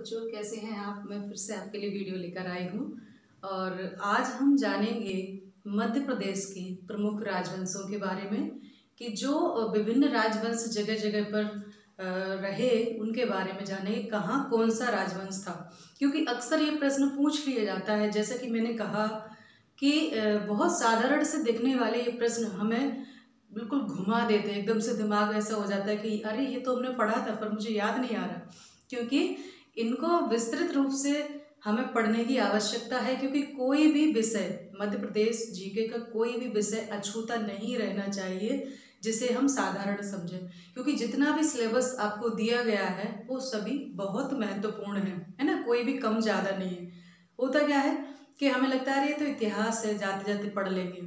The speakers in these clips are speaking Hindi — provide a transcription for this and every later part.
बच्चों, कैसे हैं आप। मैं फिर से आपके लिए वीडियो लेकर आई हूँ और आज हम जानेंगे मध्य प्रदेश के प्रमुख राजवंशों के बारे में कि जो विभिन्न राजवंश जगह जगह पर रहे उनके बारे में जानेंगे कहाँ कौन सा राजवंश था। क्योंकि अक्सर ये प्रश्न पूछ लिया जाता है, जैसा कि मैंने कहा कि बहुत साधारण से दिखने वाले ये प्रश्न हमें बिल्कुल घुमा देते हैं। एकदम से दिमाग ऐसा हो जाता है कि अरे ये तो हमने पढ़ा था पर मुझे याद नहीं आ रहा। क्योंकि इनको विस्तृत रूप से हमें पढ़ने की आवश्यकता है, क्योंकि कोई भी विषय मध्य प्रदेश जीके का कोई भी विषय अछूता नहीं रहना चाहिए जिसे हम साधारण समझें। क्योंकि जितना भी सिलेबस आपको दिया गया है वो सभी बहुत महत्वपूर्ण है ना, कोई भी कम ज़्यादा नहीं है। होता क्या है कि हमें लगता है ये तो इतिहास है, जाते जाते पढ़ लेंगे,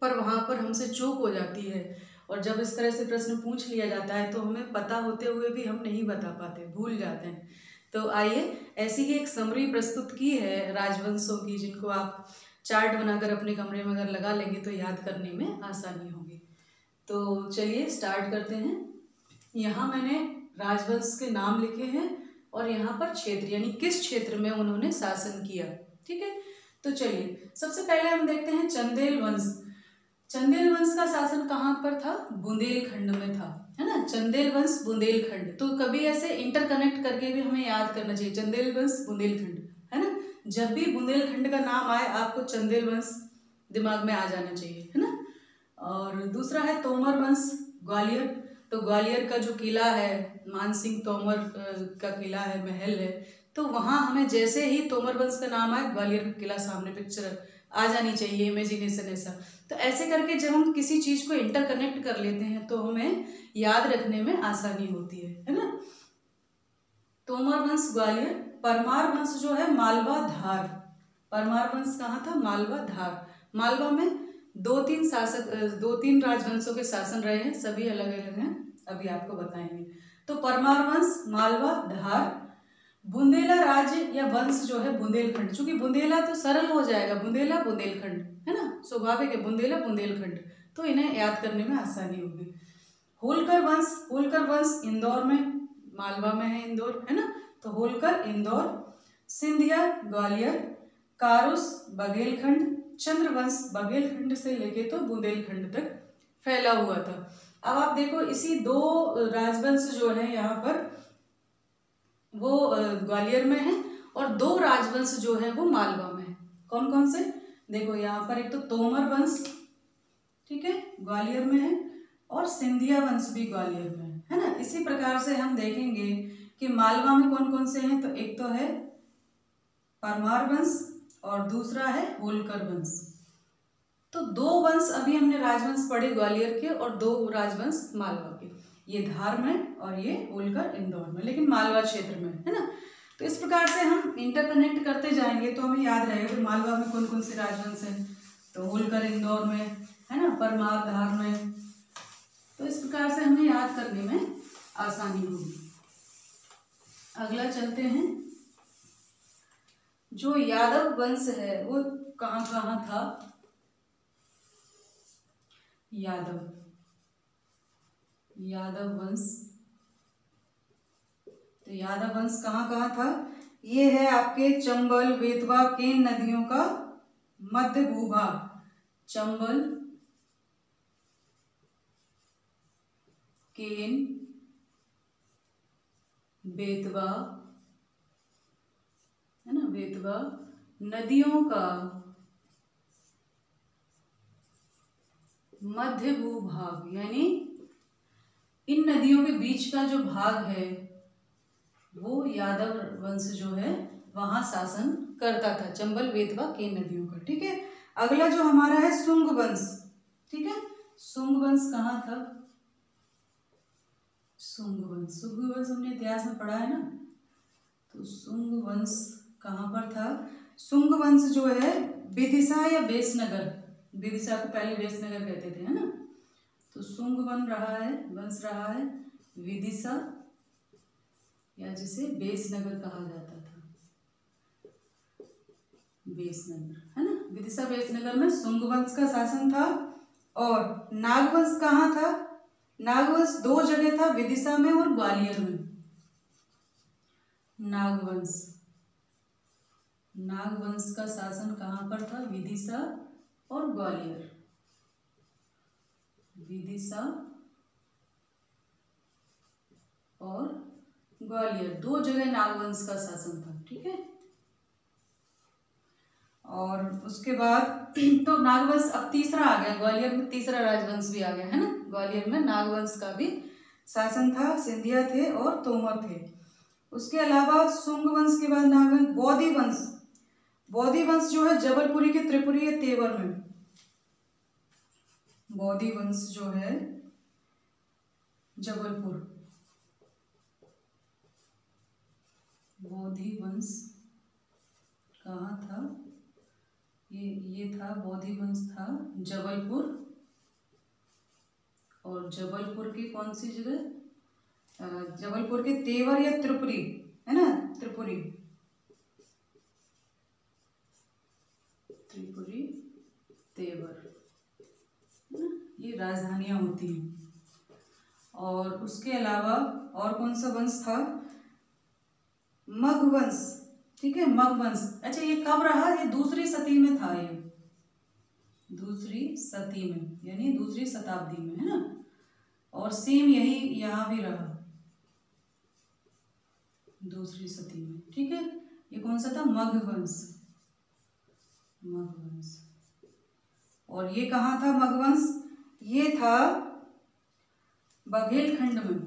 पर वहाँ पर हमसे चूक हो जाती है। और जब इस तरह से प्रश्न पूछ लिया जाता है तो हमें पता होते हुए भी हम नहीं बता पाते, भूल जाते हैं। तो आइए, ऐसी ही एक समरी प्रस्तुत की है राजवंशों की, जिनको आप चार्ट बनाकर अपने कमरे में अगर लगा लेंगे तो याद करने में आसानी होगी। तो चलिए स्टार्ट करते हैं। यहाँ मैंने राजवंश के नाम लिखे हैं और यहाँ पर क्षेत्र, यानी किस क्षेत्र में उन्होंने शासन किया। ठीक है, तो चलिए सबसे पहले हम देखते हैं चंदेल वंश। चंदेल वंश का शासन कहाँ पर था? बुंदेलखंड में था, है ना। चंदेल वंश बुंदेलखंड, तो कभी ऐसे इंटरकनेक्ट करके भी हमें याद करना चाहिए, चंदेल वंश बुंदेलखंड, है ना। जब भी बुंदेलखंड का नाम आए आपको चंदेल वंश दिमाग में आ जाना चाहिए, है ना। और दूसरा है तोमर वंश ग्वालियर। तो ग्वालियर का जो किला है, मानसिंह तोमर का किला है, महल है, तो वहाँ हमें जैसे ही तोमर वंश का नाम आए ग्वालियर का किला सामने पिक्चर आ जानी चाहिए, इमेजिनेशन ऐसा। तो ऐसे करके जब हम किसी चीज़ को इंटरकनेक्ट कर लेते हैं तो हमें याद रखने में आसानी होती है ना। तोमर वंश ग्वालियर। परमार वंश जो है मालवा धार। परमार वंश कहाँ था? मालवा धार। मालवा में दो तीन राजवंशों के शासन रहे हैं, सभी अलग अलग हैं, अभी आपको बताएंगे। तो परमार वंश मालवा धार। बुंदेला राज्य या वंश जो है बुंदेलखंड, चूंकि बुंदेला तो सरल हो जाएगा, बुंदेला बुंदेलखंड, है ना, स्वाभाविक है, बुंदेला बुंदेलखंड, तो इन्हें याद करने में आसानी होगी। होलकर वंश। होलकर वंश इंदौर में, मालवा में है इंदौर, है ना, तो होलकर इंदौर। सिंधिया ग्वालियर। कारुस बघेलखंड। चंद्रवंश बघेलखंड से लेके तो बुंदेलखंड तक फैला हुआ था। अब आप देखो, इसी दो राजवंश जो है यहाँ पर वो ग्वालियर में है और दो राजवंश जो है वो मालवा में है। कौन कौन से? देखो यहाँ पर एक तो तोमर वंश, ठीक है, ग्वालियर में है, और सिंधिया वंश भी ग्वालियर में है ना। इसी प्रकार से हम देखेंगे कि मालवा में कौन कौन से हैं, तो एक तो है परमार वंश और दूसरा है होलकर वंश। तो दो वंश अभी हमने राजवंश पढ़े ग्वालियर के और दो राजवंश मालवा के, ये धार में और ये होलकर इंदौर में, लेकिन मालवा क्षेत्र में, है ना। तो इस प्रकार से हम इंटरकनेक्ट करते जाएंगे तो हमें याद रहेगा कि मालवा में कौन कौन से राजवंश हैं, तो होलकर इंदौर में, है ना, परमार धार में। तो इस प्रकार से हमें याद करने में आसानी होगी। अगला चलते हैं, जो यादव वंश है वो कहाँ कहाँ था? यादव वंश। तो यादव वंश कहाँ कहाँ था? ये है आपके चंबल, बेतवा, केन नदियों का मध्य भूभाग। चंबल, केन, बेतवा, है ना, बेतवा नदियों का मध्य भूभाग, यानी इन नदियों के बीच का जो भाग है वो यादव वंश जो है वहां शासन करता था, चंबल, बेतवा, केन नदियों का। ठीक है, अगला जो हमारा है सुंग वंश। ठीक है, सुंग वंश कहाँ था? सुंग वंश हमने इतिहास में पढ़ा है ना। तो सुंग वंश कहाँ पर था? सुंग वंश जो है विदिशा या बेसनगर, विदिशा को पहले बेसनगर कहते थे, है ना। तो सुंग वंश रहा है विदिशा, या जिसे बेसनगर कहा जाता था, बेसनगर, है ना। विदिशा बेसनगर में सुंग वंश का शासन था। और नागवंश कहाँ था? नागवंश दो जगह था, विदिशा में और ग्वालियर में। नागवंश। नागवंश का शासन कहाँ पर था? विदिशा और ग्वालियर। विदिशा और ग्वालियर, दो जगह नागवंश का शासन था। ठीक है, और उसके बाद तो नागवंश, अब तीसरा आ गया, ग्वालियर में तीसरा राजवंश भी आ गया है ना। ग्वालियर में नागवंश का भी शासन था, सिंधिया थे और तोमर थे। उसके अलावा शुंग वंश के बाद नागवंश, बौद्धि वंश। बौद्धि वंश जो है जबलपुरी के त्रिपुरी तेवर में। बौद्धि वंश जो है जबलपुर, बौद्धि वंश कहाँ था? ये था, बौद्धि वंश था जबलपुर, और जबलपुर की कौन सी जगह? जबलपुर के तेवर या त्रिपुरी, है ना, त्रिपुरी, त्रिपुरी तेवर, है ना, ये राजधानियां होती हैं। और उसके अलावा और कौन सा वंश था? मगवंश। ठीक है, मगवंश। अच्छा, ये कब रहा? ये दूसरी सदी में था, ये दूसरी सदी में, यानी दूसरी शताब्दी में, है ना। और सेम यही यहाँ भी रहा, दूसरी सदी में। ठीक है, ये कौन सा था? मगवंश। मगवंश। और ये कहाँ था मगवंश? ये था बघेलखंड में।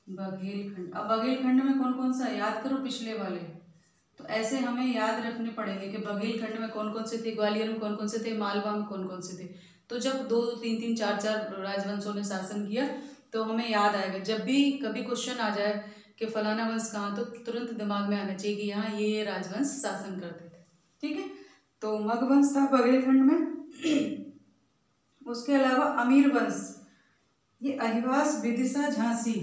बघेलखंड। अब बघेलखंड में कौन कौन सा? याद करो पिछले वाले, तो ऐसे हमें याद रखने पड़ेंगे कि बघेलखंड में कौन कौन से थे, ग्वालियर में कौन कौन से थे, मालवा में कौन कौन से थे। तो जब दो दो तीन तीन चार चार राजवंशों ने शासन किया तो हमें याद आएगा। जब भी कभी क्वेश्चन आ जाए कि फलाना वंश कहाँ, तो तुरंत दिमाग में आना चाहिए कि यहाँ ये राजवंश शासन करते थे। ठीक है, तो मगवंश था बघेलखंड में। उसके अलावा अमीर वंश, ये अहिवास, विदिशा, झांसी,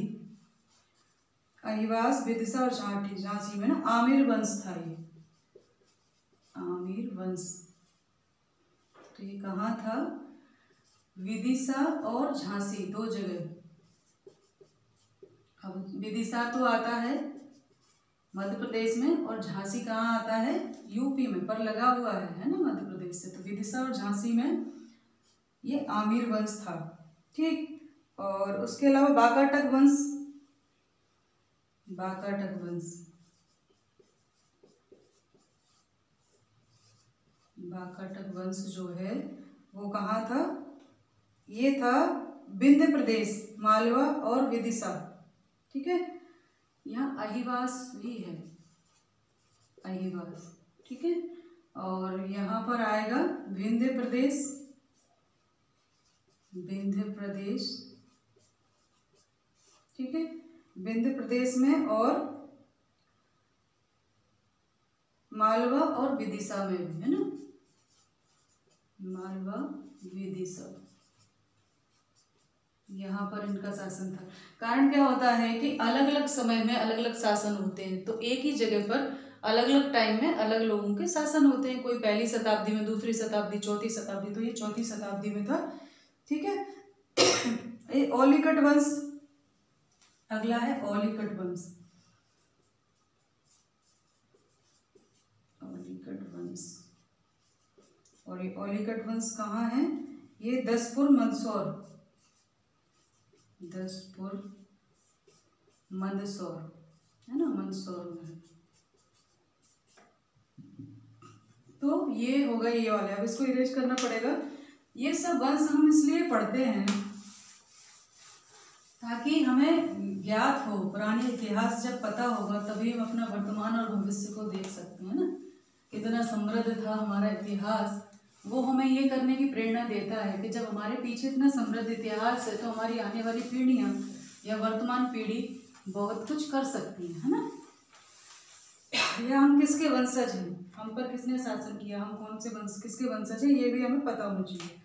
अहिवास, विदिशा और झांसी में ना आमिर वंश था, ये आमिर वंश। तो ये कहाँ था? विदिशा और झांसी, दो जगह। अब विदिशा तो आता है मध्य प्रदेश में, और झांसी कहाँ आता है? यूपी में, पर लगा हुआ है ना मध्य प्रदेश से। तो विदिशा और झांसी में ये आमिर वंश था। ठीक, और उसके अलावा बाकाटक वंश, बाकाटक वंश, बाकाटक वंश जो है वो कहाँ था? ये था विंध्य प्रदेश, मालवा और विदिशा। ठीक है, यहाँ अहिवास भी है, अहिवास। ठीक है, और यहाँ पर आएगा विंध्य प्रदेश, विंध्य प्रदेश। ठीक है, विंध्य प्रदेश में, और मालवा और विदिशा में भी, है ना, मालवा, विदिशा, यहाँ पर इनका शासन था। कारण क्या होता है कि अलग अलग समय में अलग अलग शासन होते हैं, तो एक ही जगह पर अलग अलग टाइम में अलग लोगों के शासन होते हैं। कोई पहली शताब्दी में, दूसरी शताब्दी, चौथी शताब्दी, तो ये चौथी शताब्दी में था। ठीक है, ये ओलिकट वंश अगला है, ओलिकट वंश। ओलिकट वंश, और ये ओलिकट वंश कहाँ है? ये दसपुर, मंदसौर, दसपुर, मंदसौर, है ना, मंदसौर में। तो ये होगा ये वाले, अब इसको इरेज करना पड़ेगा। ये सब वंश हम इसलिए पढ़ते हैं ताकि हमें ज्ञात हो, पुराने इतिहास जब पता होगा तभी हम अपना वर्तमान और भविष्य को देख सकते हैं ना, कितना समृद्ध था हमारा इतिहास। वो हमें ये करने की प्रेरणा देता है कि जब हमारे पीछे इतना समृद्ध इतिहास है तो हमारी आने वाली पीढ़ियाँ या वर्तमान पीढ़ी बहुत कुछ कर सकती है ना। या हम किसके वंशज हैं, हम पर किसने शासन किया, हम कौन से वंश, किसके वंशज हैं, ये भी हमें पता होना चाहिए।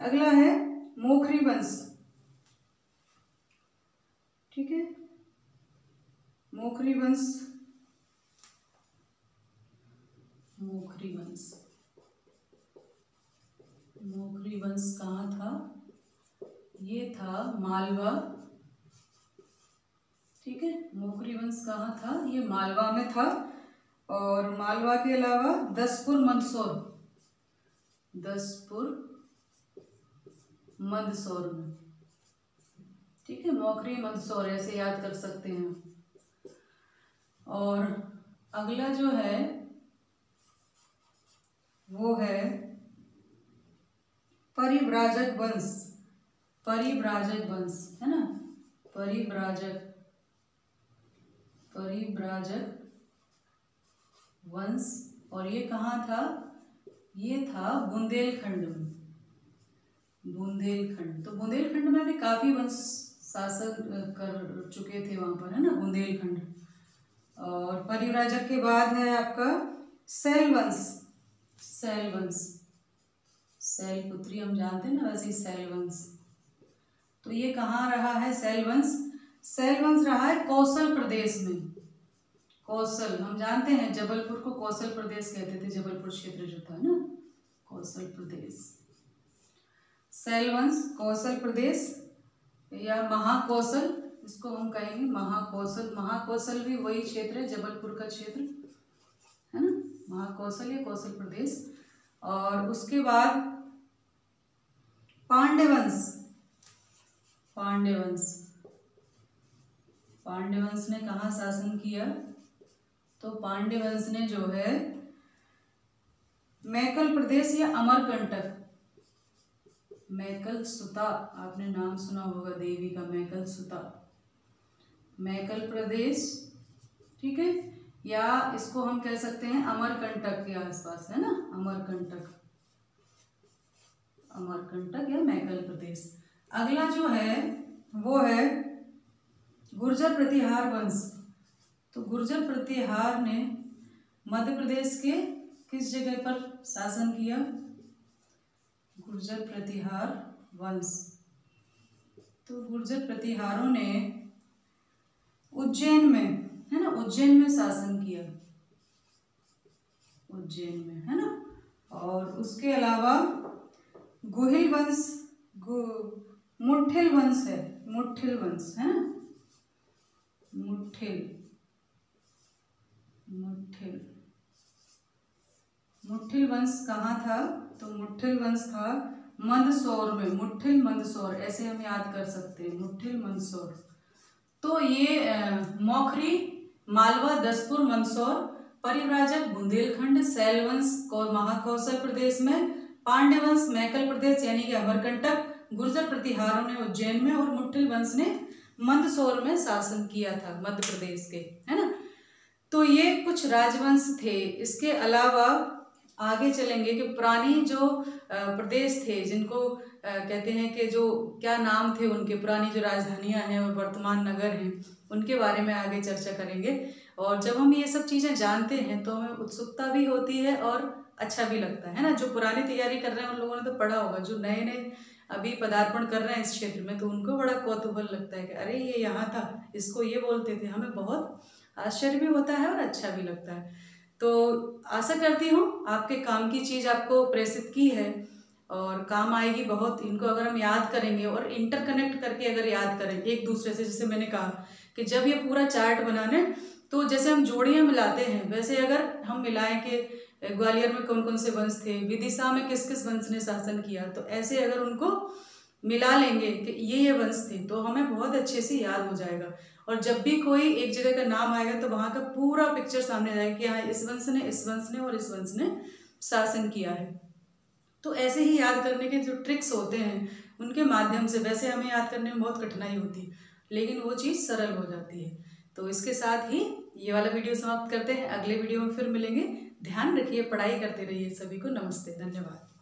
अगला है मोखरी वंश। ठीक है, मोखरी वंश, मोखरी वंश, मोखरी वंश कहाँ था? ये था मालवा, ठीक है, मोखरी वंश कहाँ था? ये मालवा में था। और मालवा के अलावा दसपुर मंदसौर में, ठीक है, मोखरी मंदसौर ऐसे याद कर सकते हैं। और अगला जो है वो है परिव्राजक वंश है ना, परिव्राजक वंश। और ये कहाँ था? ये था बुंदेलखंड में। बुंदेलखंड, तो बुंदेलखंड में भी काफी वंश शासन कर चुके थे वहां पर, है ना, बुंदेलखंड। और परिव्राजक के बाद है आपका शैल वंश। शैलपुत्री हम जानते हैं ना, वैसे ही शैल वंश। तो ये कहाँ रहा है शैल वंश रहा है कौशल प्रदेश में। कौशल हम जानते हैं, जबलपुर को कौशल प्रदेश कहते थे, जबलपुर क्षेत्र जो था ना, कौशल प्रदेश। शैल वंश कौशल प्रदेश या महाकौशल, इसको हम कहेंगे महाकौशल भी वही क्षेत्र है, जबलपुर का क्षेत्र है ना, महाकौशल या कौशल प्रदेश। और उसके बाद पांड्य वंश ने कहाँ शासन किया? तो पांड्य वंश ने जो है मैकल प्रदेश या अमरकंटक, मैकल सुता, आपने नाम सुना होगा देवी का, मैकल प्रदेश, ठीक है, या इसको हम कह सकते हैं अमरकंटक के आसपास, है ना, अमरकंटक या मैकल प्रदेश। अगला जो है वो है गुर्जर प्रतिहार वंश। तो गुर्जर प्रतिहार ने मध्य प्रदेश के किस जगह पर शासन किया? गुर्जर प्रतिहार वंश, तो गुर्जर प्रतिहारों ने उज्जैन में, है ना, उज्जैन में शासन किया, उज्जैन में, है ना। और उसके अलावा गुहिल वंश, मुठिल वंश है, है ना, मुठिल वंश कहाँ था? तो मुठिल वंश था मंदसौर में, मंदसौर ऐसे हम याद कर सकते हैं, मुठिल मंदसौर। तो ये मोखरी, मालवा, दसपुर, मंदसौर, परिव्राजक बुंदेलखंड, शैल वंश महाकौशल प्रदेश में, पांड्य वंश मैकल प्रदेश यानी कि अमरकंटक, गुर्जर प्रतिहारों ने उज्जैन में, और मुठिल वंश ने मंदसौर में शासन किया था मध्य प्रदेश के, है ना। तो ये कुछ राजवंश थे। इसके अलावा आगे चलेंगे कि पुरानी जो प्रदेश थे, जिनको कहते हैं कि जो क्या नाम थे उनके, पुरानी जो राजधानियां हैं और वर्तमान नगर हैं, उनके बारे में आगे चर्चा करेंगे। और जब हम ये सब चीज़ें जानते हैं तो हमें उत्सुकता भी होती है और अच्छा भी लगता है ना। जो पुरानी तैयारी कर रहे हैं उन लोगों ने तो पढ़ा होगा, जो नए नए अभी पदार्पण कर रहे हैं इस क्षेत्र में, तो उनको बड़ा कौतूहल लगता है कि अरे ये यहाँ था, इसको ये बोलते थे। हमें बहुत आश्चर्य भी होता है और अच्छा भी लगता है। तो आशा करती हूँ आपके काम की चीज़ आपको प्रेषित की है और काम आएगी बहुत। इनको अगर हम याद करेंगे और इंटरकनेक्ट करके अगर याद करें एक दूसरे से, जैसे मैंने कहा कि जब ये पूरा चार्ट बनाने, तो जैसे हम जोड़ियाँ मिलाते हैं, वैसे अगर हम मिलाएं कि ग्वालियर में कौन कौन से वंश थे, विदिशा में किस किस वंश ने शासन किया, तो ऐसे अगर उनको मिला लेंगे कि ये वंश थे, तो हमें बहुत अच्छे से याद हो जाएगा। और जब भी कोई एक जगह का नाम आएगा तो वहाँ का पूरा पिक्चर सामने आएगा कि हाँ इस वंश ने, इस वंश ने और इस वंश ने शासन किया है। तो ऐसे ही याद करने के जो ट्रिक्स होते हैं उनके माध्यम से, वैसे हमें याद करने में बहुत कठिनाई होती है, लेकिन वो चीज़ सरल हो जाती है। तो इसके साथ ही ये वाला वीडियो समाप्त करते हैं, अगले वीडियो में फिर मिलेंगे। ध्यान रखिए, पढ़ाई करते रहिए। सभी को नमस्ते, धन्यवाद।